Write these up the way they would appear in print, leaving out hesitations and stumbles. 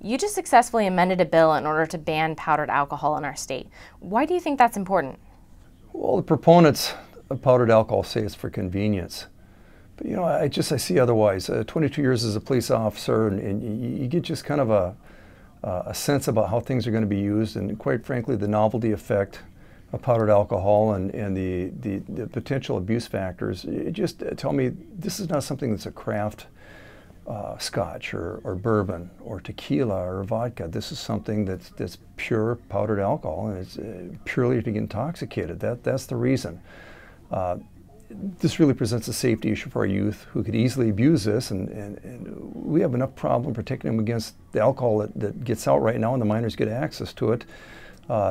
You just successfully amended a bill in order to ban powdered alcohol in our state. Why do you think that's important? Well, the proponents of powdered alcohol say it's for convenience. But I see otherwise. 22 years as a police officer, and you get just kind of a sense about how things are going to be used, and quite frankly, the novelty effect of powdered alcohol and the potential abuse factors. It just tell me this is not something that's a craft scotch or bourbon or tequila or vodka. This is something that's pure powdered alcohol, and it's purely to get intoxicated. That's the reason. This really presents a safety issue for our youth who could easily abuse this, and we have enough problem protecting them against the alcohol that gets out right now and the minors get access to it.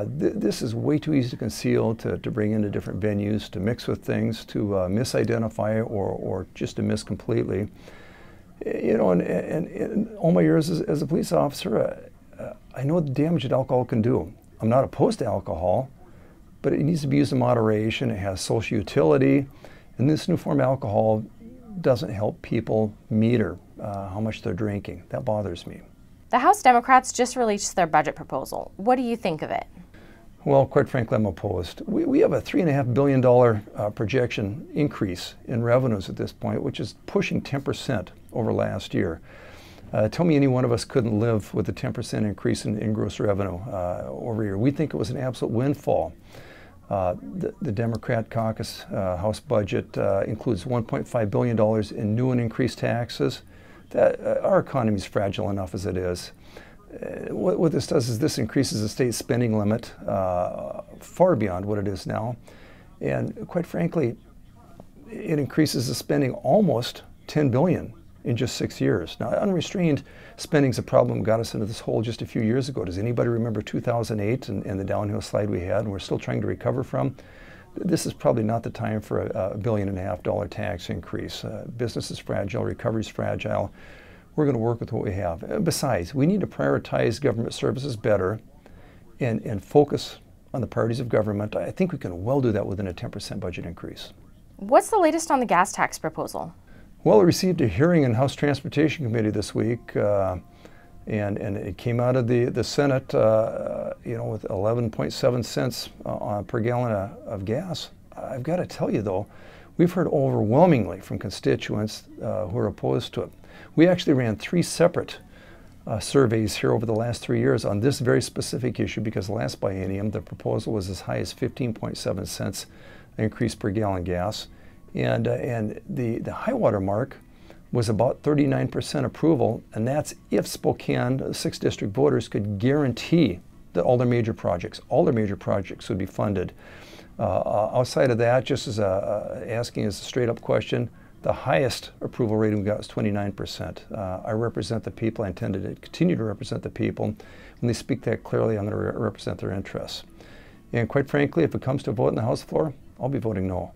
This is way too easy to conceal, to bring into different venues, to mix with things, to misidentify or just to miss completely. And in all my years as a police officer, I know the damage that alcohol can do. I'm not opposed to alcohol, but it needs to be used in moderation. It has social utility, and this new form of alcohol doesn't help people meter how much they're drinking. That bothers me. The House Democrats just released their budget proposal. What do you think of it? Well, quite frankly, I'm opposed. We have a $3.5 billion projection increase in revenues at this point, which is pushing 10% over last year. Tell me any one of us couldn't live with a 10% increase in gross revenue over a year. We think it was an absolute windfall. The Democrat caucus House budget includes $1.5 billion in new and increased taxes. Our economy is fragile enough as it is. What this does is this increases the state spending limit far beyond what it is now. And quite frankly, it increases the spending almost $10 billion in just 6 years. Now, unrestrained spending is a problem that got us into this hole just a few years ago. Does anybody remember 2008 and the downhill slide we had and we're still trying to recover from? This is probably not the time for a $1.5 billion tax increase. Business is fragile, recovery is fragile. We're going to work with what we have. Besides, we need to prioritize government services better and focus on the priorities of government. I think we can well do that within a 10% budget increase. What's the latest on the gas tax proposal? Well, it received a hearing in House Transportation Committee this week, and it came out of the Senate, with 11.7 cents per gallon of gas. I've got to tell you, though, we've heard overwhelmingly from constituents who are opposed to it. We actually ran 3 separate surveys here over the last 3 years on this very specific issue, because last biennium the proposal was as high as 15.7 cents increase per gallon gas. And the high water mark was about 39% approval, and that's if Spokane, 6th District voters could guarantee that all their major projects would be funded. Outside of that, just as asking as a straight up question, the highest approval rating we got was 29%. I represent the people. I intend to continue to represent the people. When they speak that clearly, I'm going to represent their interests. And quite frankly, if it comes to a vote on the House floor, I'll be voting no.